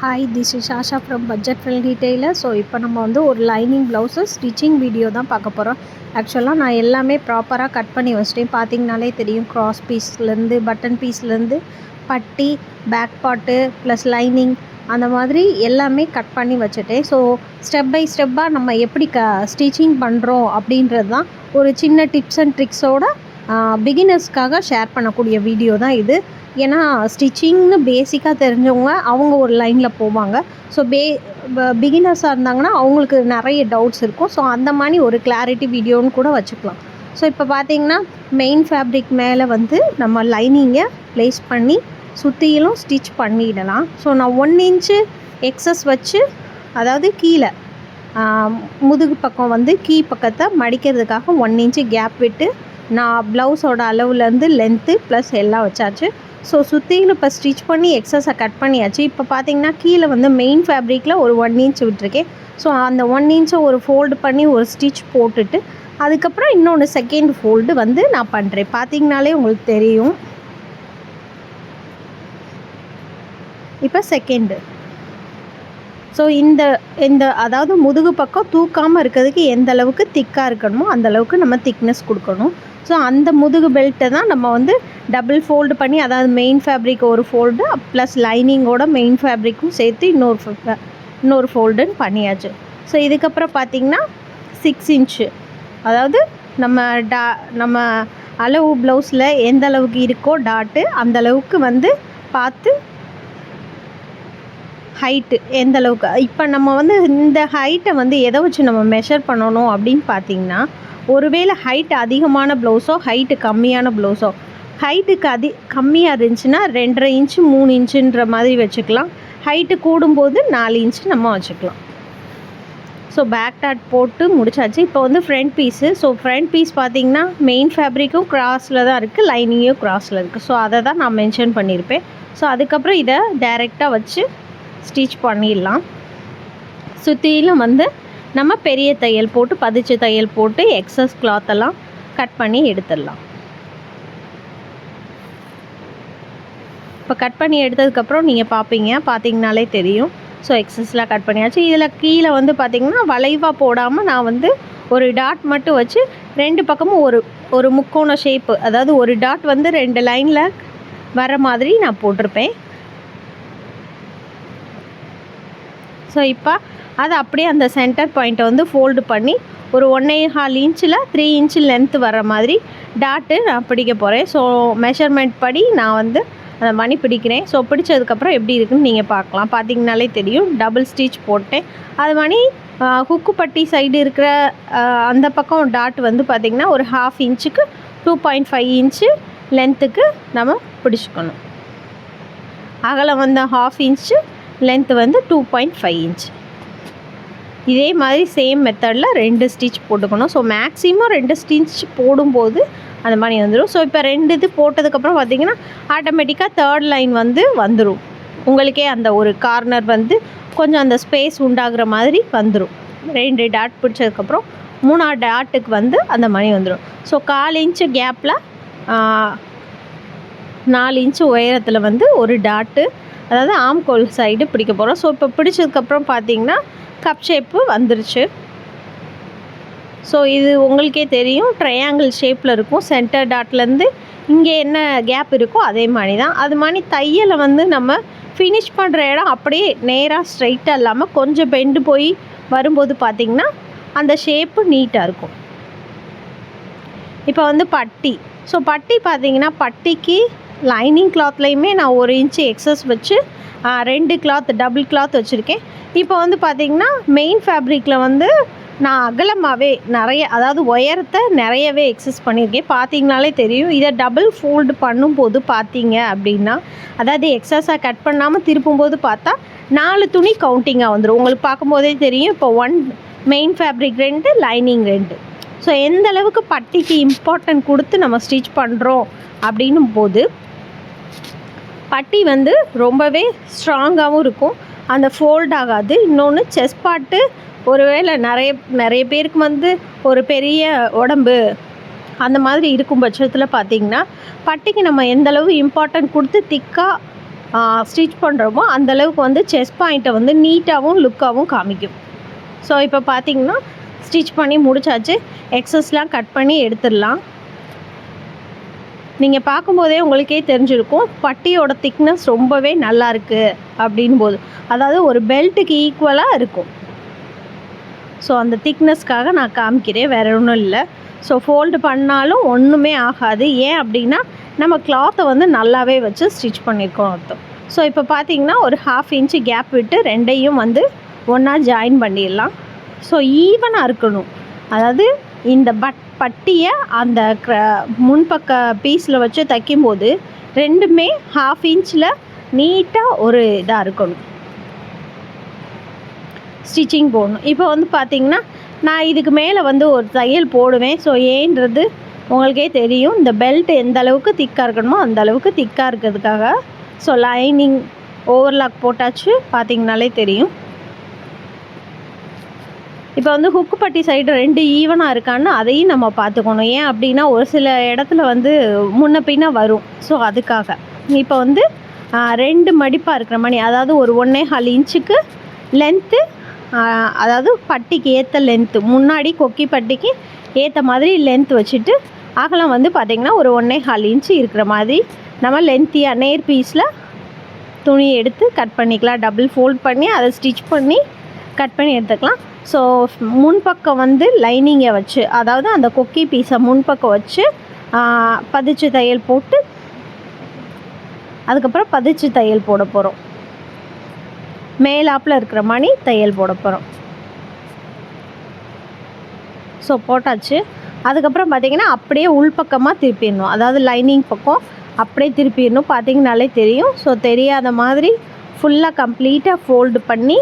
Hi, this is Asha from budget friendly tailor. So இப்போ நம்ம வந்து ஒரு லைனிங் ப்ளவுஸு ஸ்டிச்சிங் வீடியோ தான் பார்க்க போகிறோம். ஆக்சுவலாக நான் எல்லாமே ப்ராப்பராக கட் பண்ணி வச்சிட்டேன். பார்த்திங்கனாலே தெரியும், க்ராஸ் பீஸ்லேருந்து பட்டன் பீஸ்லேருந்து பட்டி, பேக் பார்ட்டு ப்ளஸ் லைனிங் அந்த மாதிரி எல்லாமே கட் பண்ணி வச்சுட்டேன். ஸோ ஸ்டெப் பை ஸ்டெப்பாக நம்ம எப்படி ஸ்டிச்சிங் பண்ணுறோம் அப்படின்றது தான் ஒரு சின்ன டிப்ஸ் அண்ட் ட்ரிக்ஸோட பிகினர்ஸ்க்காக ஷேர் பண்ணக்கூடிய வீடியோ தான் இது. ஏன்னா ஸ்டிச்சிங்னு பேசிக்காக தெரிஞ்சவங்க அவங்க ஒரு லைனில் போவாங்க. ஸோ பிகினர்ஸாக இருந்தாங்கன்னா அவங்களுக்கு நிறைய டவுட்ஸ் இருக்கும். ஸோ அந்த மாதிரி ஒரு கிளாரிட்டி வீடியோன்னு கூட வச்சுக்கலாம். ஸோ இப்போ பார்த்திங்கன்னா மெயின் ஃபேப்ரிக் மேலே வந்து நம்ம லைனிங்கை ப்ளேஸ் பண்ணி சுற்றிலும் ஸ்டிச் பண்ணிடலாம். ஸோ நான் 1 இன்ச்சு எக்ஸஸ் வச்சு, அதாவது கீழே முதுகு பக்கம் வந்து பக்கத்தை மடிக்கிறதுக்காக 1 இன்ச்சு கேப் விட்டு நான் ப்ளவுஸோட அளவுலேருந்து லென்த்து ப்ளஸ் எல்லாம் வச்சாச்சு. ஸோ சுற்றிலும் இப்போ ஸ்டிச் பண்ணி எக்ஸஸை கட் பண்ணியாச்சு. இப்போ பார்த்திங்கன்னா கீழே வந்து மெயின் ஃபேப்ரிக்கில் ஒரு 1 இன்ச் விட்டுருக்கேன். ஸோ அந்த 1 இன்ச்சை ஒரு ஃபோல்டு பண்ணி ஒரு ஸ்டிச் போட்டுட்டு அதுக்கப்புறம் இன்னொன்று செகண்ட் ஃபோல்டு வந்து நான் பண்ணுறேன். பார்த்திங்கனாலே உங்களுக்கு தெரியும். இப்போ செகண்டு. ஸோ இந்த அதாவது முதுகு பக்கம் தூக்காமல் இருக்கிறதுக்கு எந்த அளவுக்கு திக்காக இருக்கணுமோ அந்தளவுக்கு நம்ம திக்னஸ் கொடுக்கணும். ஸோ அந்த முதுகு பெல்ட்டை தான் நம்ம வந்து டபுள் ஃபோல்டு பண்ணி, அதாவது மெயின் ஃபேப்ரிக் ஒரு ஃபோல்டு ப்ளஸ் லைனிங்கோட மெயின் ஃபேப்ரிக்கும் சேர்த்து இன்னொரு ஃபோல்டுன்னு பண்ணியாச்சு. ஸோ இதுக்கப்புறம் பார்த்திங்கன்னா 6 இன்ச்சு, அதாவது நம்ம அளவு ப்ளவுஸில் எந்த அளவுக்கு இருக்கோ டாட்டு அந்தளவுக்கு வந்து பார்த்து ஹைட்டு எந்த அளவுக்கு. இப்போ நம்ம வந்து இந்த ஹைட்டை வந்து எதை வச்சு நம்ம மெஷர் பண்ணணும் அப்படின்னு பார்த்திங்கன்னா, ஒருவேளை ஹைட் அதிகமான ப்ளவுஸோ ஹைட்டு கம்மியான ப்ளவுஸோ, ஹைட்டுக்கு கம்மியாக இருந்துச்சுன்னா 2.5 இன்ச்சு 3 இன்ச்சுன்ற மாதிரி வச்சுக்கலாம். ஹைட்டு கூடும்போது 4 இன்ச்சு நம்ம வச்சுக்கலாம். ஸோ பேக் டாட் போட்டு முடிச்சாச்சு. இப்போ வந்து front piece. So front piece பார்த்திங்கன்னா மெயின் ஃபேப்ரிக்கும் க்ராஸில் தான் இருக்குது, லைனிங்கும் க்ராஸில் இருக்குது. ஸோ அதை தான் நான் மென்ஷன் பண்ணியிருப்பேன். ஸோ அதுக்கப்புறம் இதை டைரெக்டாக வச்சு ஸ்டிச் பண்ணிடலாம். சுற்றிலும் வந்து நம்ம பெரிய தையல் போட்டு பதிச்சு தையல் போட்டு எக்ஸஸ் கிளாத்தெல்லாம் கட் பண்ணி எடுத்துடலாம். இப்போ கட் பண்ணி எடுத்ததுக்கப்புறம் நீங்கள் பார்த்திங்கனாலே தெரியும். ஸோ எக்ஸஸ்லாம் கட் பண்ணியாச்சு. இதில் கீழே வந்து பார்த்திங்கன்னா வளைவாக போடாமல் நான் வந்து ஒரு டாட் மட்டும் வச்சு 2 பக்கமும் ஒரு முக்கோண ஷேப்பு, அதாவது ஒரு டாட் வந்து 2 லைனில் வர மாதிரி நான் போட்டிருப்பேன். ஸோ இப்போ அதை அப்படியே அந்த சென்டர் பாயிண்ட்டை வந்து ஃபோல்டு பண்ணி ஒரு 1.25 இன்ச்சில் 3 இன்ச்சு லென்த்து வர மாதிரி டாட்டு நான் பிடிக்க போகிறேன். ஸோ மெஷர்மெண்ட் படி நான் வந்து அந்த மணி பிடிக்கிறேன். ஸோ பிடிச்சதுக்கப்புறம் எப்படி இருக்குதுன்னு நீங்கள் பார்க்கலாம். பார்த்திங்கனாலே தெரியும், டபுள் ஸ்டிச் போட்டேன். அது மாதிரி ஹுக்கு பட்டி சைடு இருக்கிற அந்த பக்கம் டாட் வந்து பார்த்திங்கன்னா ஒரு 1/2 இன்ச்சுக்கு 2.5 இன்ச்சு லென்த்துக்கு நம்ம பிடிச்சிக்கணும். அகலம் வந்து 1/2 இன்ச்சு, லென்த்து வந்து 2.5 இன்ச். இதே மாதிரி சேம் மெத்தடில் 2 ஸ்டிச் போட்டுக்கணும். ஸோ மேக்ஸிமம் 2 ஸ்டிச் போடும்போது அந்த மாதிரி வந்துடும். ஸோ இப்போ 2 இது போட்டதுக்கப்புறம் பார்த்திங்கன்னா ஆட்டோமேட்டிக்காக 3rd லைன் வந்து வந்துடும். உங்களுக்கே அந்த ஒரு கார்னர் வந்து கொஞ்சம் அந்த ஸ்பேஸ் உண்டாகிற மாதிரி வந்துடும். 2 டாட் பிடிச்சதுக்கப்புறம் 3ஆவது டாட்டுக்கு வந்து அந்த மாதிரி வந்துடும். ஸோ 1/4 இன்ச்சு கேப்பில் 4 இன்ச்சு உயரத்தில் வந்து ஒரு டாட்டு, அதாவது ஆம்கோல் சைடு பிடிக்க போகிறோம். ஸோ இப்போ பிடிச்சதுக்கப்புறம் பார்த்திங்கன்னா கப் ஷேப்பு வந்துருச்சு. ஸோ இது உங்களுக்கே தெரியும், ட்ரையாங்கிள் ஷேப்பில் இருக்கும். சென்டர் டாட்லேருந்து இங்கே என்ன கேப் இருக்கோ அதே மாதிரி தான். அது மாதிரி தையலை வந்து நம்ம ஃபினிஷ் பண்ணுற இடம் அப்படியே நேராக ஸ்ட்ரைட்டாக இல்லாமல் கொஞ்சம் பெண்டு போய் வரும்போது பார்த்திங்கன்னா அந்த ஷேப்பு நீட்டாக இருக்கும். இப்போ வந்து பட்டி. ஸோ பட்டி பார்த்திங்கன்னா பட்டிக்கு லைனிங் கிளாத்லேயுமே நான் 1 இன்ச்சு எக்ஸஸ் வச்சு 2 கிளாத் டபுள் கிளாத் வச்சுருக்கேன். இப்போ வந்து பார்த்திங்கன்னா மெயின் ஃபேப்ரிக்கில் வந்து நான் அகலமாகவே நிறைய, அதாவது உயரத்தை நிறையவே எக்ஸஸ் பண்ணியிருக்கேன். பார்த்திங்கனாலே தெரியும். இதை டபுள் ஃபோல்டு பண்ணும்போது பார்த்திங்க அப்படின்னா, அதாவது எக்ஸஸாக கட் பண்ணாமல் திருப்பும்போது பார்த்தா 4 துணி கவுண்டிங்காக வந்துடும். உங்களுக்கு பார்க்கும்போதே தெரியும். இப்போ 1 மெயின் ஃபேப்ரிக் 2, லைனிங் 2. ஸோ எந்த அளவுக்கு பட்டிக்கு இம்பார்ட்டன்ட் கொடுத்து நம்ம ஸ்டிச் பண்ணுறோம் அப்படின்னும் போது பட்டி வந்து ரொம்பவே ஸ்ட்ராங்காகவும் இருக்கும், அந்த ஃபோல்ட் ஆகாது. இன்னொன்று செஸ்ட் பார்ட்டு ஒருவேளை நிறைய பேருக்கு வந்து ஒரு பெரிய உடம்பு அந்த மாதிரி இருக்கும் பட்சத்தில் பார்த்திங்கன்னா பட்டிக்கு நம்ம எந்தளவு இம்பார்ட்டன்ட் கொடுத்து திக்காக ஸ்டிச் பண்ணுறோமோ அந்தளவுக்கு வந்து செஸ்ட் பாயிண்ட்டை வந்து நீட்டாகவும் லுக்காகவும் காமிக்கும். ஸோ இப்போ பார்த்திங்கன்னா ஸ்டிச் பண்ணி முடிச்சாச்சு. எக்ஸஸ்லாம் கட் பண்ணி எடுத்துடலாம். நீங்கள் பார்க்கும்போதே உங்களுக்கே தெரிஞ்சிருக்கும் பட்டியோட திக்னஸ் ரொம்பவே நல்லா இருக்குது அப்படின் போது, அதாவது ஒரு பெல்ட்டுக்கு ஈக்குவலாக இருக்கும். ஸோ அந்த திக்னஸ்க்காக நான் காமிக்கிறேன், வேறு ஒன்றும் இல்லை. ஸோ ஃபோல்டு பண்ணாலும் ஒன்றுமே ஆகாது. ஏன் அப்படின்னா நம்ம கிளாத்தை வந்து நல்லாவே வச்சு ஸ்டிச் பண்ணியிருக்கோம் அர்த்தம். ஸோ இப்போ பார்த்திங்கன்னா ஒரு 1/2 இன்ச்சு கேப் விட்டு ரெண்டையும் வந்து ஒன்றா ஜாயின் பண்ணிடலாம். ஸோ ஈவனாக இருக்கணும். அதாவது இந்த பட்டியை அந்த முன்பக்க பீஸில் வச்சு தைக்கும்போது ரெண்டுமே 1/2 இன்ச்சில் நீட்டாக ஒரு இதாக இருக்கணும், ஸ்டிச்சிங் போடணும். இப்போ வந்து பார்த்திங்கன்னா நான் இதுக்கு மேலே வந்து ஒரு தையல் போடுவேன். ஸோ ஏன்றது உங்களுக்கே தெரியும், இந்த பெல்ட் எந்த அளவுக்கு திக்காக இருக்கணுமோ அந்த அளவுக்கு திக்காக இருக்கிறதுக்காக. ஸோ லைனிங் ஓவர்லாக் போட்டாச்சு, பார்த்திங்கனாலே தெரியும். இப்போ வந்து ஹுக்கு பட்டி சைடு 2 ஈவனாக இருக்கான்னு அதையும் நம்ம பார்த்துக்கணும். ஏன் அப்படின்னா ஒரு சில இடத்துல வந்து முன்ன பின்ன வரும். ஸோ அதுக்காக இப்போ வந்து 2 மடிப்பாக இருக்கிற மாதிரி, அதாவது ஒரு 1.25 இன்ச்சுக்கு லென்த்து, அதாவது பட்டிக்கு ஏற்ற லென்த்து, முன்னாடி கொக்கி பட்டிக்கு ஏற்ற மாதிரி லென்த் வச்சுட்டு அகலம் வந்து பார்த்திங்கன்னா ஒரு 1.25 இன்ச்சு இருக்கிற மாதிரி நம்ம லென்த்தியாக நேர் பீஸில் துணி எடுத்து கட் பண்ணிக்கலாம். டபுள் ஃபோல்ட் பண்ணி அதை ஸ்டிச் பண்ணி கட் பண்ணி எடுத்துக்கலாம். ஸோ முன்பக்கம் வந்து லைனிங்கை வச்சு, அதாவது அந்த கொக்கி பீஸை முன்பக்கம் வச்சு பதிச்சு தையல் போட்டு அதுக்கப்புறம் பதிச்சு தையல் போட போகிறோம். மேலாப்பில் இருக்கிற மாதிரி தையல் போட போகிறோம். ஸோ போட்டாச்சு. அதுக்கப்புறம் பார்த்திங்கன்னா அப்படியே உள்பக்கமாக திருப்பிடணும், அதாவது லைனிங் பக்கம் அப்படியே திருப்பிடணும். பார்த்திங்கனாலே தெரியும். ஸோ தெரியாத மாதிரி ஃபுல்லாக கம்ப்ளீட்டாக ஃபோல்டு பண்ணி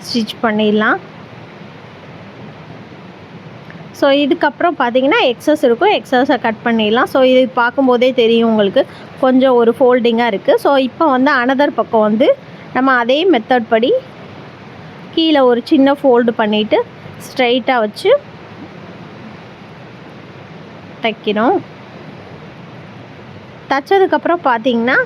ஸ்டிச் பண்ணிடலாம். ஸோ இதுக்கப்புறம் பார்த்திங்கன்னா எக்ஸஸ் இருக்கும், எக்ஸஸை கட் பண்ணிடலாம். ஸோ இது பார்க்கும்போதே தெரியும் உங்களுக்கு கொஞ்சம் ஒரு ஃபோல்டிங்காக இருக்குது. ஸோ இப்போ வந்து அனதர் பக்கம் வந்து நம்ம அதே மெத்தட் படி கீழே ஒரு சின்ன ஃபோல்டு பண்ணிவிட்டு ஸ்ட்ரைட்டாக வச்சு தைக்கிறோம். தைச்சதுக்கப்புறம் பார்த்திங்கன்னா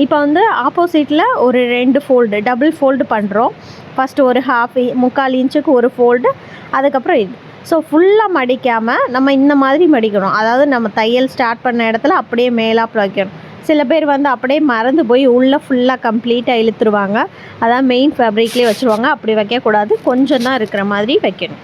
இப்போ வந்து ஆப்போசிட்டில் ஒரு 2 ஃபோல்டு டபுள் ஃபோல்டு பண்ணுறோம். ஃபஸ்ட்டு ஒரு 1/4 இன்ச்சுக்கு ஒரு ஃபோல்டு, அதுக்கப்புறம் இது. ஸோ ஃபுல்லாக மடிக்காமல் நம்ம இந்த மாதிரி மடிக்கணும். அதாவது நம்ம தையல் ஸ்டார்ட் பண்ண இடத்துல அப்படியே மேலாப்பில் வைக்கணும். சில பேர் வந்து அப்படியே மறந்து போய் உள்ளே ஃபுல்லாக கம்ப்ளீட்டாக இழுத்துருவாங்க, அதான் மெயின் ஃபேப்ரிக்லேயே வச்சுருவாங்க. அப்படி வைக்கக்கூடாது, கொஞ்சம் தான் இருக்கிற மாதிரி வைக்கணும்.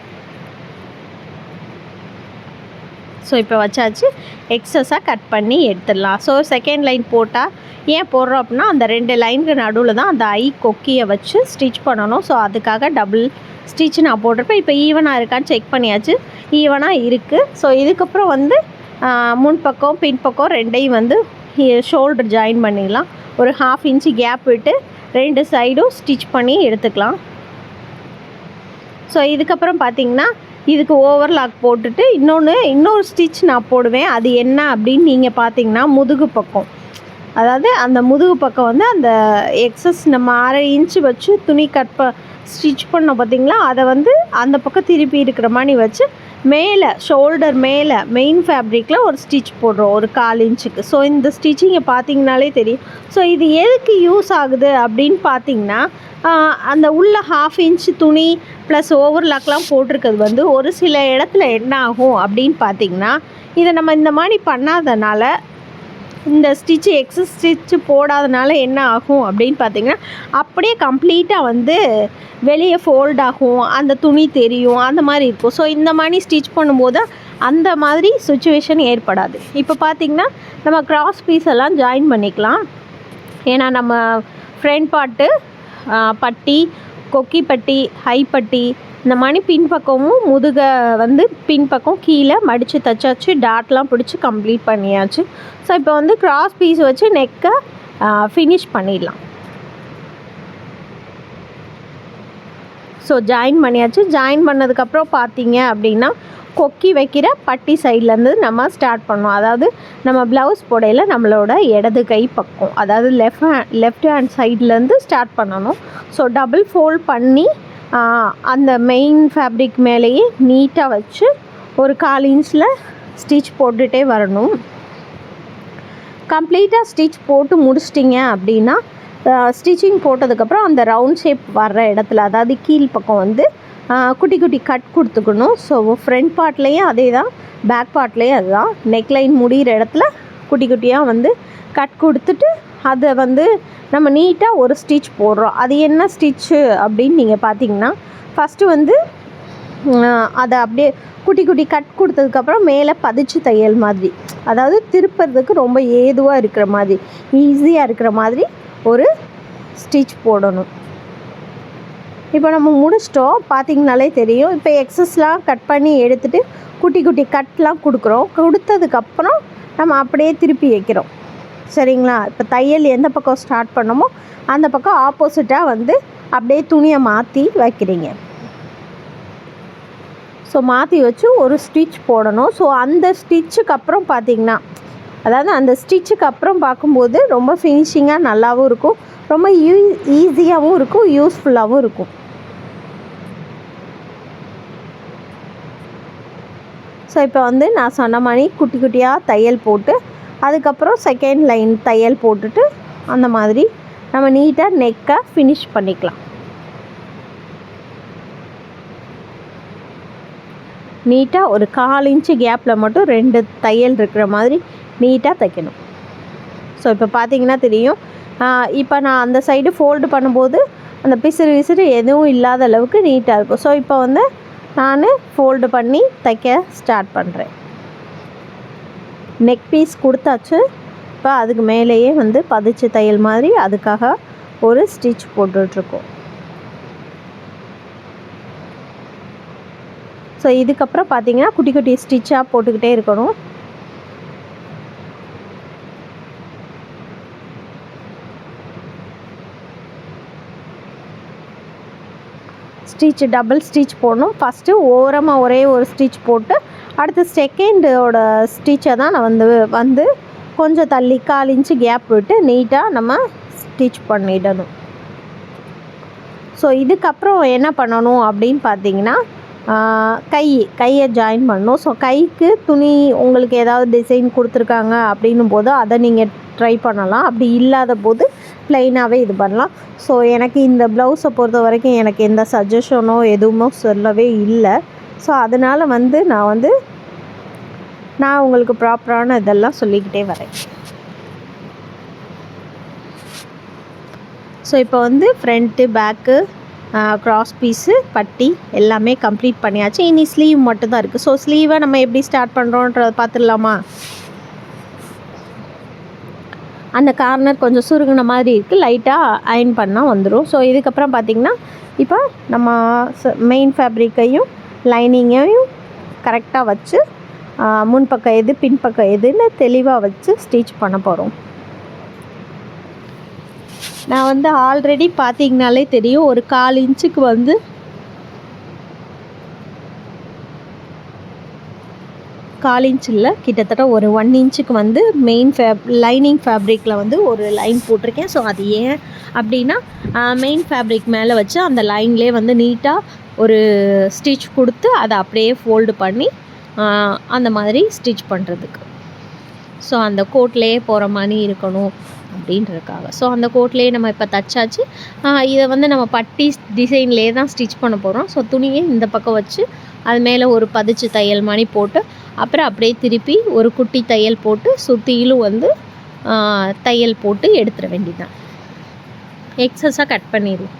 ஸோ இப்போ வச்சாச்சு. எக்ஸஸாக கட் பண்ணி எடுத்துடலாம். ஸோ செகண்ட் லைன் போட்டால் ஏன் போடுறோம் அப்படின்னா அந்த 2 லைனுக்கு நடுவில் தான் அந்த கொக்கியை வச்சு ஸ்டிச் பண்ணணும். ஸோ அதுக்காக டபுள் ஸ்டிச் நான் போட்டிருப்பேன். இப்போ ஈவனாக இருக்கான்னு செக் பண்ணியாச்சு, ஈவனாக இருக்குது. ஸோ இதுக்கப்புறம் வந்து முன்பக்கம் பின்பக்கம் ரெண்டையும் வந்து ஷோல்டர் ஜாயின் பண்ணிடலாம். ஒரு 1/2 இன்ச்சு கேப் விட்டு 2 சைடும் ஸ்டிச் பண்ணி எடுத்துக்கலாம். ஸோ இதுக்கப்புறம் பார்த்திங்கன்னா இதுக்கு ஓவர்லாக் போட்டுட்டு இன்னொரு ஸ்டிச் நான் போடுவேன். அது என்ன அப்படின்னு நீங்கள் பார்த்தீங்கன்னா முதுகு பக்கம், அதாவது அந்த முதுகு பக்கம் வந்து அந்த எக்ஸஸ் நம்ம 1/2 இன்ச்சு வச்சு துணி ஸ்டிச் பண்ணோம் பார்த்திங்களா, அதை வந்து அந்த பக்கம் திருப்பி இருக்கிற மாதிரி வச்சு மேலே ஷோல்டர் மேலே மெயின் ஃபேப்ரிக்கில் ஒரு ஸ்டிச் போடுறோம் ஒரு 1/4 இன்ச்சுக்கு. ஸோ இந்த ஸ்டிச்சிங்கை பார்த்திங்கனாலே தெரியும். ஸோ இது எதுக்கு யூஸ் ஆகுது அப்படின்னு பார்த்திங்கன்னா அந்த உள்ள 1/2 இன்ச்சு துணி ப்ளஸ் ஓவர்லாக்லாம் போட்டிருக்கிறது வந்து ஒரு சில இடத்துல என்ன ஆகும் அப்படின்னு பார்த்திங்கன்னா, இதை நம்ம இந்த மாதிரி பண்ணாதனால, இந்த ஸ்டிச்சு எக்ஸஸ் ஸ்டிச்சு போடாதனால என்ன ஆகும் அப்படின்னு பார்த்திங்கன்னா அப்படியே கம்ப்ளீட்டாக வந்து வெளியே ஃபோல்ட் ஆகும், அந்த துணி தெரியும், அந்த மாதிரி இருக்கும். ஸோ இந்த மாதிரி ஸ்டிச் பண்ணும்போது அந்த மாதிரி சுச்சுவேஷன் ஏற்படாது. இப்போ பார்த்திங்கன்னா நம்ம கிராஸ் பீஸ் எல்லாம் ஜாயின் பண்ணிக்கலாம். ஏன்னா நம்ம ஃப்ரண்ட் பார்ட்டு பட்டி, கொக்கி பட்டி, ஹை பட்டி, இந்த மாதிரி பின்பக்கமும் முதுகை வந்து பின்பக்கம் கீழே மடித்து தைச்சாச்சு, டாட்லாம் பிடிச்சி கம்ப்ளீட் பண்ணியாச்சு. ஸோ இப்போ வந்து கிராஸ் பீஸ் வச்சு நெக்கை ஃபினிஷ் பண்ணிடலாம். ஸோ ஜாயின் பண்ணியாச்சு. ஜாயின் பண்ணதுக்கப்புறம் பார்த்தீங்க அப்படின்னா கொக்கி வைக்கிற பட்டி சைட்லேருந்து நம்ம ஸ்டார்ட் பண்ணோம். அதாவது நம்ம ப்ளவுஸ் போடையில் நம்மளோட இடது கை பக்கம், அதாவது லெஃப்ட் ஹேண்ட் சைட்லேருந்து ஸ்டார்ட் பண்ணணும். ஸோ டபுள் ஃபோல்ட் பண்ணி அந்த மெயின் ஃபேப்ரிக் மேலேயே நீட்டாக வச்சு ஒரு 1/4 இன்ச்சில் ஸ்டிச் போட்டுகிட்டே வரணும். கம்ப்ளீட்டாக ஸ்டிச் போட்டு முடிச்சிட்டிங்க அப்படின்னா ஸ்டிச்சிங் போட்டதுக்கப்புறம் அந்த ரவுண்ட் ஷேப் வர்ற இடத்துல, அதாவது கீழ் பக்கம் வந்து குட்டி குட்டி கட் கொடுத்துக்கணும். ஸோ ஃப்ரண்ட் பார்ட்லேயும் அதே தான், பேக் பார்ட்லேயும் அதுதான். நெக்லைன் முடிகிற இடத்துல குட்டி குட்டியாக வந்து கட் கொடுத்துட்டு அதை வந்து நம்ம நீட்டாக ஒரு ஸ்டிச் போடுறோம். அது என்ன ஸ்டிச்சு அப்படின்னு நீங்கள் பார்த்தீங்கன்னா, ஃபஸ்ட்டு வந்து அதை அப்படியே குட்டி குட்டி கட் கொடுத்ததுக்கப்புறம் மேலே பதிச்சு தையல் மாதிரி, அதாவது திருப்புறதுக்கு ரொம்ப ஏதுவாக இருக்கிற மாதிரி, ஈஸியாக இருக்கிற மாதிரி ஒரு ஸ்டிச் போடணும். இப்போ நம்ம முடிச்சிட்டோம், பார்த்திங்கனாலே தெரியும். இப்போ எக்ஸஸ்லாம் கட் பண்ணி எடுத்துகிட்டு குட்டி குட்டி கட்லாம் கொடுக்குறோம். கொடுத்ததுக்கப்புறம் நம்ம அப்படியே திருப்பி வைக்கிறோம். சரிங்களா? இப்போ தையல் எந்த பக்கம் ஸ்டார்ட் பண்ணமோ அந்த பக்கம் ஆப்போசிட்டாக வந்து அப்படியே துணியை மாற்றி வைக்கிறீங்க. ஸோ மாற்றி வச்சு ஒரு ஸ்டிச் போடணும். ஸோ அந்த ஸ்டிச்சுக்கு அப்புறம் பார்த்திங்கன்னா, அதாவது அந்த ஸ்டிச்சுக்கு அப்புறம் பார்க்கும்போது ரொம்ப ஃபினிஷிங்காக நல்லாவும் இருக்கும், ரொம்ப ஈஸியாகவும் இருக்கும், யூஸ்ஃபுல்லாகவும் இருக்கும். ஸோ இப்போ வந்து நான் சொன்ன மாதிரி குட்டி குட்டியாக தையல் போட்டு அதுக்கப்புறம் செகண்ட் லைன் தையல் போட்டுட்டு அந்த மாதிரி நம்ம நீட்டாக நெக்கை ஃபினிஷ் பண்ணிக்கலாம். நீட்டாக ஒரு 1/4 இன்ச்சு கேப்பில் மட்டும் 2 தையல் இருக்கிற மாதிரி நீட்டாக தைக்கணும். ஸோ இப்போ பார்த்தீங்கன்னா தெரியும். இப்போ நான் அந்த சைடு ஃபோல்டு பண்ணும்போது அந்த பிசிறு விசிறு எதுவும் இல்லாத அளவுக்கு நீட்டாக இருக்கும். ஸோ இப்போ வந்து நான் ஃபோல்டு பண்ணி தைக்க ஸ்டார்ட் பண்ணுறேன். நெக் பீஸ் கொடுத்தாச்சு. இப்போ அதுக்கு மேலேயே வந்து பதிச்சு தையல் மாதிரி அதுக்காக ஒரு ஸ்டிச் போட்டுட்ருக்கோம். ஸோ இதுக்கப்புறம் பார்த்தீங்கன்னா குட்டி குட்டி ஸ்டிச்சாக போட்டுக்கிட்டே இருக்கணும். ஸ்டிச் டபுள் ஸ்டிச் போடணும். ஃபஸ்ட்டு ஓரமாக ஒரே ஒரு ஸ்டிச் போட்டு அடுத்து செகண்டோட ஸ்டிச்சை தான் நான் வந்து கொஞ்சம் தள்ளி 1/4 இன்ச்சு கேப் விட்டு நீட்டாக நம்ம ஸ்டிச் பண்ணிடணும். ஸோ இதுக்கப்புறம் என்ன பண்ணணும் அப்படின்னு பார்த்தீங்கன்னா, கையை ஜாயின் பண்ணணும். ஸோ கைக்கு துணி உங்களுக்கு ஏதாவது டிசைன் கொடுத்துருக்காங்க அப்படின்னும் போது அதை நீங்கள் ட்ரை பண்ணலாம். அப்படி இல்லாத போது ப்ளைனாகவே இது பண்ணலாம். ஸோ எனக்கு இந்த ப்ளவுஸை பொறுத்த வரைக்கும் எனக்கு எந்த சஜஷனோ எதுவுமோ சொல்லவே இல்லை. ஸோ அதனால் வந்து நான் உங்களுக்கு ப்ராப்பரான இதெல்லாம் சொல்லிக்கிட்டே வரேன். ஸோ இப்போ வந்து ஃப்ரண்ட்டு பேக்கு க்ராஸ் பீஸு பட்டி எல்லாமே கம்ப்ளீட் பண்ணியாச்சு. இனி ஸ்லீவ் மட்டும்தான் இருக்குது. ஸோ ஸ்லீவை நம்ம எப்படி ஸ்டார்ட் பண்ணுறோன்றதை பார்த்துடலாமா? அந்த கார்னர் கொஞ்சம் சுருங்கின மாதிரி இருக்குது, லைட்டாக அயன் பண்ணால் வந்துடும். ஸோ இதுக்கப்புறம் பார்த்திங்கன்னா இப்போ நம்ம மெயின் ஃபேப்ரிக்கையும் லைனிங்கையும் கரெக்டாக வச்சு முன்பக்கம் எது பின்பக்கம் எதுன்னு தெளிவாக வச்சு ஸ்டிச் பண்ண போகிறோம். நான் வந்து ஆல்ரெடி பார்த்தீங்கனாலே தெரியும், ஒரு 1/4 இன்ச்சுக்கு வந்து 1/4 இன்ச் இல்லை, கிட்டத்தட்ட ஒரு 1 இன்ச்சுக்கு வந்து மெயின் லைனிங் ஃபேப்ரிக்கில் வந்து ஒரு லைன் போட்டிருக்கேன். ஸோ அது ஏன் அப்படின்னா, மெயின் ஃபேப்ரிக் மேலே வச்சு அந்த லைன்லேயே வந்து நீட்டாக ஒரு ஸ்டிச் கொடுத்து அதை அப்படியே ஃபோல்டு பண்ணி அந்த மாதிரி ஸ்டிச் பண்ணுறதுக்கு. ஸோ அந்த கோட்லேயே போகிற மாதிரி இருக்கணும் அப்படின்றதுக்காக. ஸோ அந்த கோட்லேயே நம்ம இப்போ தச்சாச்சு. இதை வந்து நம்ம பட்டி டிசைன்லேயே தான் ஸ்டிச் பண்ண போகிறோம். ஸோ துணியை இந்த பக்கம் வச்சு அது மேலே ஒரு பதிச்சு தையல் மாதிரி போட்டு அப்புறம் அப்படியே திருப்பி ஒரு குட்டி தையல் போட்டு சுற்றிலும் வந்து தையல் போட்டு எடுத்துட வேண்டியதுதான். எக்ஸஸாக கட் பண்ணிடலாம்.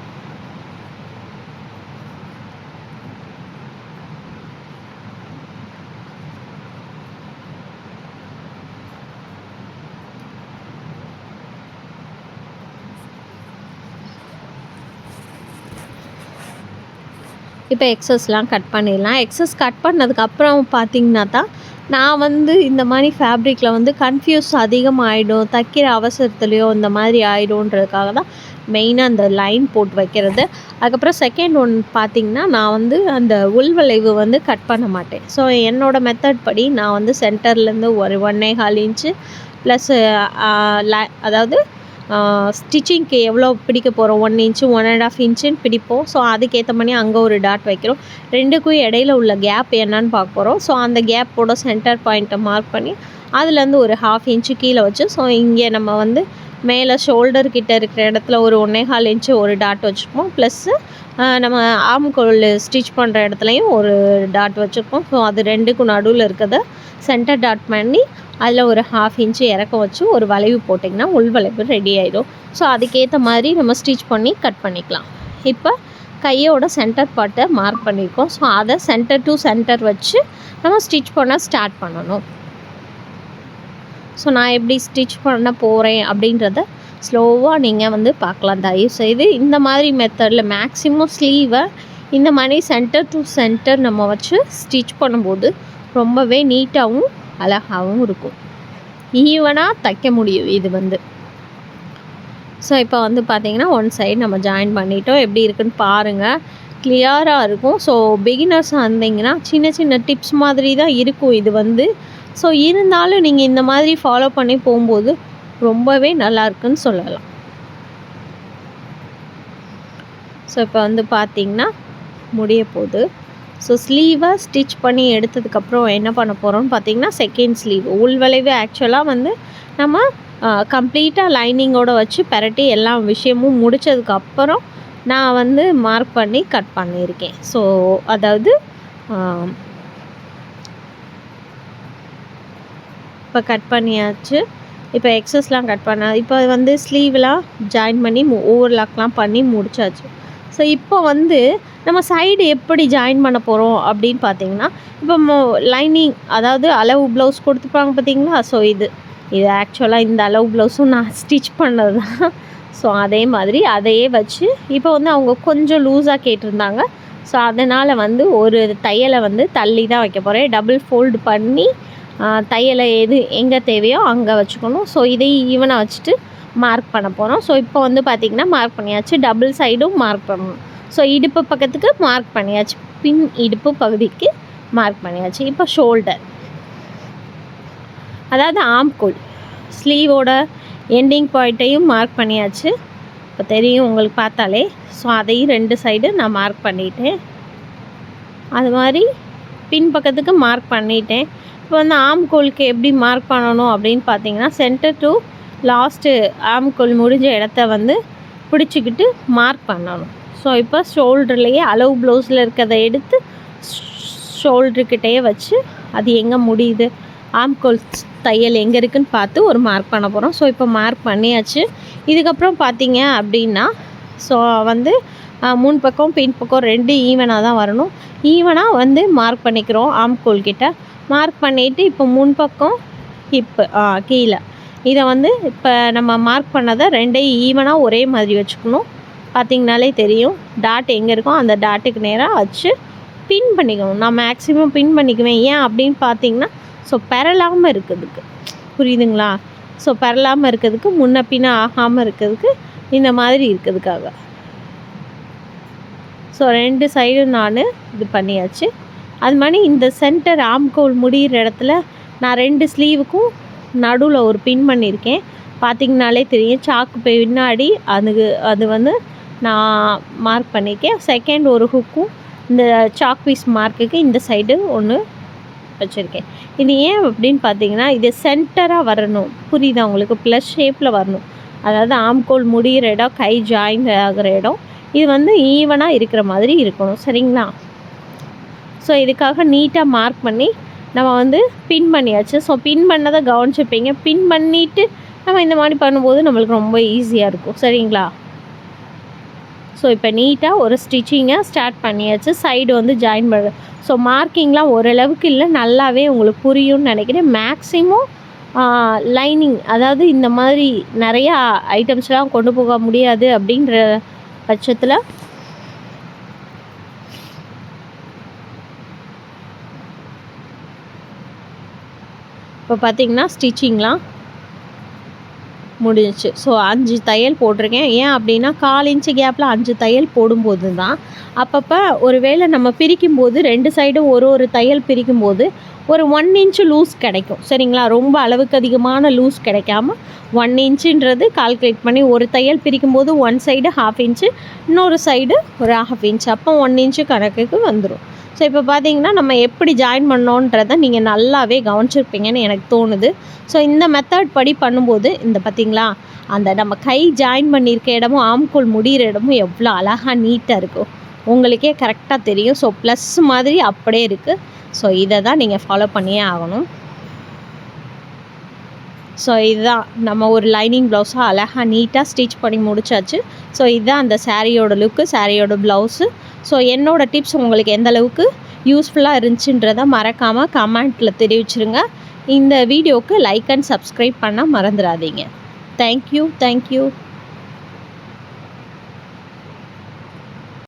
இப்போ எக்ஸஸ்லாம் கட் பண்ணிடலாம். எக்ஸஸ் கட் பண்ணதுக்கப்புறம் பார்த்திங்கன்னா தான் நான் வந்து இந்த மாதிரி ஃபேப்ரிக்கில் வந்து கன்ஃபியூஸ் அதிகமாகிடும், தைக்கிற அவசரத்துலேயோ இந்த மாதிரி ஆகிடும்ன்றதுக்காக தான் மெயினாக அந்த லைன் போட்டு வைக்கிறது. அதுக்கப்புறம் செகண்ட் ஒன் பார்த்திங்கன்னா, நான் வந்து அந்த உள்வளைவு வந்து கட் பண்ண மாட்டேன். ஸோ என்னோடய மெத்தட் படி நான் வந்து சென்டர்லேருந்து ஒரு 1.25 இன்ச்சு ப்ளஸ் அதாவது ஸ்டிச்சிங்க்கு எவ்வளோ பிடிக்க போகிறோம், 1 இன்ச்சு 1.5 இன்ச்சுன்னு பிடிப்போம். ஸோ அதுக்கேற்ற மாதிரி அங்கே ஒரு டாட் வைக்கிறோம். ரெண்டுக்கும் இடையில உள்ள கேப் என்னன்னு பார்க்க போகிறோம். ஸோ அந்த கேப்போட சென்டர் பாயிண்ட்டை மார்க் பண்ணி அதுலேருந்து ஒரு 1/2 இன்ச்சு கீழே வச்சு, ஸோ இங்கே நம்ம வந்து மேலே ஷோல்டர் கிட்ட இருக்கிற இடத்துல ஒரு 1.25 இன்ச்சு ஒரு டாட் வச்சுருப்போம். ப்ளஸ்ஸு நம்ம ஆம்கோல் ஸ்டிச் பண்ணுற இடத்துலையும் ஒரு டாட் வச்சுருப்போம். ஸோ அது ரெண்டுக்கும் நடுவில் இருக்கிறத சென்டர் டாட் பண்ணி அதில் ஒரு 1/2 இன்ச்சு இறக்கம் வச்சு ஒரு வளைவு போட்டிங்கன்னா உள் வளைவு ரெடி ஆகிடும். ஸோ அதுக்கேற்ற மாதிரி நம்ம ஸ்டிச் பண்ணி கட் பண்ணிக்கலாம். இப்போ கையோட சென்டர் பார்ட்டை மார்க் பண்ணியிருக்கோம். ஸோ அதை சென்டர் டு சென்டர் வச்சு நம்ம ஸ்டிச் பண்ண ஸ்டார்ட் பண்ணணும். ஸோ நான் எப்படி ஸ்டிச் பண்ண போகிறேன் அப்படின்றத ஸ்லோவாக நீங்கள் வந்து பார்க்கலாம். தயவுசெய்து இந்த மாதிரி மெத்தடில் மேக்ஸிமம் ஸ்லீவை இந்த மாதிரி சென்டர் டு சென்டர் நம்ம வச்சு ஸ்டிச் பண்ணும்போது ரொம்பவே நீட்டாகவும் அழகாகவும் இருக்கும். ஈவனாக தைக்க முடியும் இது வந்து. ஸோ இப்போ வந்து பார்த்திங்கன்னா ஒன் சைடு நம்ம ஜாயின் பண்ணிட்டோம். எப்படி இருக்குன்னு பாருங்கள், கிளியராக இருக்கும். ஸோ பிகினர்ஸாக இருந்தீங்கன்னா சின்ன சின்ன டிப்ஸ் மாதிரி தான் இருக்கும் இது வந்து. ஸோ இருந்தாலும் நீங்கள் இந்த மாதிரி ஃபாலோ பண்ணி போகும்போது ரொம்பவே நல்லாயிருக்குன்னு சொல்லலாம். ஸோ இப்போ வந்து பார்த்திங்கன்னா முடிய போகுது. ஸோ ஸ்லீவை ஸ்டிச் பண்ணி எடுத்ததுக்கப்புறம் என்ன பண்ண போகிறோம்னு பார்த்திங்கன்னா செகண்ட் ஸ்லீவ் உள்வளைவு ஆக்சுவலாக வந்து நம்ம கம்ப்ளீட்டாக லைனிங்கோடு வச்சு பெரட்டி எல்லா விஷயமும் முடித்ததுக்கப்புறம் நான் வந்து மார்க் பண்ணி கட் பண்ணியிருக்கேன். ஸோ அதாவது இப்போ கட் பண்ணியாச்சு. இப்போ எக்ஸஸ்லாம் கட் பண்ண இப்போ வந்து ஸ்லீவ்லாம் ஜாயின் பண்ணி ஓவர்லாக்லாம் பண்ணி முடிச்சாச்சு. ஸோ இப்போ வந்து நம்ம சைடு எப்படி ஜாயின் பண்ண போகிறோம் அப்படின்னு பார்த்தீங்கன்னா, இப்போ லைனிங் அதாவது அளவு ப்ளவுஸ் கொடுத்துருப்பாங்க பார்த்தீங்களா. ஸோ இது ஆக்சுவலாக இந்த அளவு ப்ளவுஸும் நான் ஸ்டிச் பண்ணது தான். ஸோ அதே மாதிரி அதையே வச்சு இப்போ வந்து அவங்க கொஞ்சம் லூஸாக கேட்டிருந்தாங்க. ஸோ அதனால் வந்து ஒரு தையலை வந்து தள்ளி தான் வைக்க போகிறேன். டபுள் ஃபோல்டு பண்ணி தையலை எங்கே தேவையோ அங்கே வச்சுக்கணும். ஸோ இதையும் ஈவனாக வச்சுட்டு மார்க் பண்ண போகிறோம். ஸோ இப்போ வந்து பார்த்திங்கன்னா மார்க் பண்ணியாச்சு. டபுள் சைடும் மார்க் பண்ணணும். ஸோ இடுப்பு பக்கத்துக்கு மார்க் பண்ணியாச்சு, பின் இடுப்பு பகுதிக்கு மார்க் பண்ணியாச்சு. இப்போ ஷோல்டர் அதாவது ஆம்கோல் ஸ்லீவோட எண்டிங் பாயிண்ட்டையும் மார்க் பண்ணியாச்சு. இப்போ தெரியும் உங்களுக்கு பார்த்தாலே. ஸோ அதையும் 2 சைடு நான் மார்க் பண்ணிட்டேன். அது மாதிரி பின் பக்கத்துக்கு மார்க் பண்ணிட்டேன். இப்போ வந்து ஆம்கோலுக்கு எப்படி மார்க் பண்ணணும் அப்படின்னு பார்த்தீங்கன்னா, சென்டர் டு லாஸ்ட்டு ஆம்கோல் முடிஞ்ச இடத்த வந்து பிடிச்சிக்கிட்டு மார்க் பண்ணணும். ஸோ இப்போ ஷோல்டர்லேயே அளவு ப்ளவுஸில் இருக்கிறத எடுத்து ஷோல்டர்கிட்டையே வச்சு அது எங்கே முடியுது, ஆம்கோல் தையல் எங்கே இருக்குதுன்னு பார்த்து ஒரு மார்க் பண்ண போகிறோம். ஸோ இப்போ மார்க் பண்ணியாச்சு. இதுக்கப்புறம் பார்த்தீங்க அப்படின்னா ஸோ வந்து முன் பக்கம் பின் பக்கம் 2 ஈவனாக தான் வரணும். ஈவனாக வந்து மார்க் பண்ணிக்கிறோம். ஆம்கோல் கிட்ட மார்க் பண்ணிவிட்டு இப்போ முன்பக்கம் ஹிப்பு கீழே இதை வந்து இப்போ நம்ம மார்க் பண்ணதை 2ஐயும் ஈவனாக ஒரே மாதிரி வச்சுக்கணும். பார்த்திங்கனாலே தெரியும் டாட் எங்கே இருக்கோ அந்த டாட்டுக்கு நேராக வச்சு பின் பண்ணிக்கணும். நான் மேக்ஸிமம் பின் பண்ணிக்குவேன். ஏன் அப்படின்னு பார்த்தீங்கன்னா, ஸோ பெறலாமல் இருக்கிறதுக்கு, புரியுதுங்களா. ஸோ பெறலாமல் இருக்கிறதுக்கு, முன்ன பின்ன ஆகாமல் இருக்கிறதுக்கு இந்த மாதிரி இருக்கிறதுக்காக. ஸோ 2 சைடும் நான் இது பண்ணியாச்சு. அது மாதிரி இந்த சென்டர் ஆம்கோல் முடிகிற இடத்துல நான் 2 ஸ்லீவுக்கும் நடுவில் ஒரு பின் பண்ணியிருக்கேன். பார்த்திங்கனாலே தெரியும். சாக்கு பின்னாடி அது வந்து நான் மார்க் பண்ணியிருக்கேன். செகண்ட் ஒரு ஹுக்கும் இந்த சாக் பீஸ் மார்க்குக்கு இந்த சைடு ஒன்று வச்சுருக்கேன். இது ஏன் அப்படின்னு பார்த்தீங்கன்னா, இது சென்டராக வரணும். புரியுதா உங்களுக்கு? ப்ளஸ் ஷேப்பில் வரணும். அதாவது ஆம்கோல் முடிகிற இடம், கை ஜாயின் ஆகிற இடம் இது வந்து ஈவனாக இருக்கிற மாதிரி இருக்கணும். சரிங்களா. ஸோ இதுக்காக நீட்டாக மார்க் பண்ணி நம்ம வந்து பின் பண்ணியாச்சு. ஸோ பின் பண்ணதை கவனிச்சுப்பீங்க. பின் பண்ணிவிட்டு நம்ம இந்த மாதிரி பண்ணும்போது நம்மளுக்கு ரொம்ப ஈஸியாக இருக்கும். சரிங்களா. ஸோ இப்போ நீட்டாக ஒரு ஸ்டிச்சிங்கை ஸ்டார்ட் பண்ணியாச்சு. சைடு வந்து ஜாயின் பண்ண. ஸோ மார்க்கிங்லாம் ஓரளவுக்கு இல்லை, நல்லாவே உங்களுக்கு புரியும்னு நினைக்கிறேன். மேக்ஸிமம் லைனிங் அதாவது இந்த மாதிரி நிறையா ஐட்டம்ஸ்லாம் கொண்டு போக முடியாது அப்படின்ற பட்சத்தில் இப்போ பார்த்திங்கன்னா ஸ்டிச்சிங்லாம் முடிஞ்சிச்சு. ஸோ 5 தையல் போட்டிருக்கேன். ஏன் அப்படின்னா 1/4 இன்ச்சு கேப்பில் 5 தையல் போடும்போது தான் அப்பப்போ ஒரு வேளை நம்ம பிரிக்கும்போது 2 சைடும் ஒரு தையல் பிரிக்கும்போது ஒரு 1 இன்ச்சு லூஸ் கிடைக்கும். சரிங்களா? ரொம்ப அளவுக்கு அதிகமான லூஸ் கிடைக்காம 1 இன்ச்சுன்றது கால்குலேட் பண்ணி ஒரு தையல் பிரிக்கும்போது 1 சைடு 1/2 இன்ச்சு, இன்னொரு சைடு ஒரு 1/2 இன்ச்சு, அப்போ 1 இன்ச்சு கணக்குக்கு வந்துடும். ஸோ இப்போ பார்த்தீங்கன்னா நம்ம எப்படி ஜாயின் பண்ணோன்றதை நீங்கள் நல்லாவே கவனிச்சிருப்பீங்கன்னு எனக்கு தோணுது. ஸோ இந்த மெத்தட் படி பண்ணும்போது இந்த பார்த்தீங்களா, அந்த நம்ம கை ஜாயின் பண்ணியிருக்க இடமும் ஆம்கோல் முடிகிற இடமும் எவ்வளோ அழகாக நீட்டாக இருக்கும், உங்களுக்கே கரெக்டாக தெரியும். ஸோ ப்ளஸ் மாதிரி அப்படியே இருக்குது. ஸோ இதை தான் நீங்கள் ஃபாலோ பண்ணியே ஆகணும். ஸோ இதுதான் நம்ம ஒரு லைனிங் ப்ளவுஸாக அழகாக நீட்டாக ஸ்டிச் பண்ணி முடிச்சாச்சு. ஸோ இதுதான் அந்த சாரியோட லுக்கு, சாரியோட ப்ளவுஸு. ஸோ என்னோடய டிப்ஸ் உங்களுக்கு எந்த அளவுக்கு யூஸ்ஃபுல்லாக இருந்துச்சுன்றதை மறக்காமல் கமெண்ட்டில் தெரிவிச்சிருங்க. இந்த வீடியோவுக்கு லைக் அண்ட் சப்ஸ்கிரைப் பண்ண மறந்துடாதீங்க. தேங்க்யூ.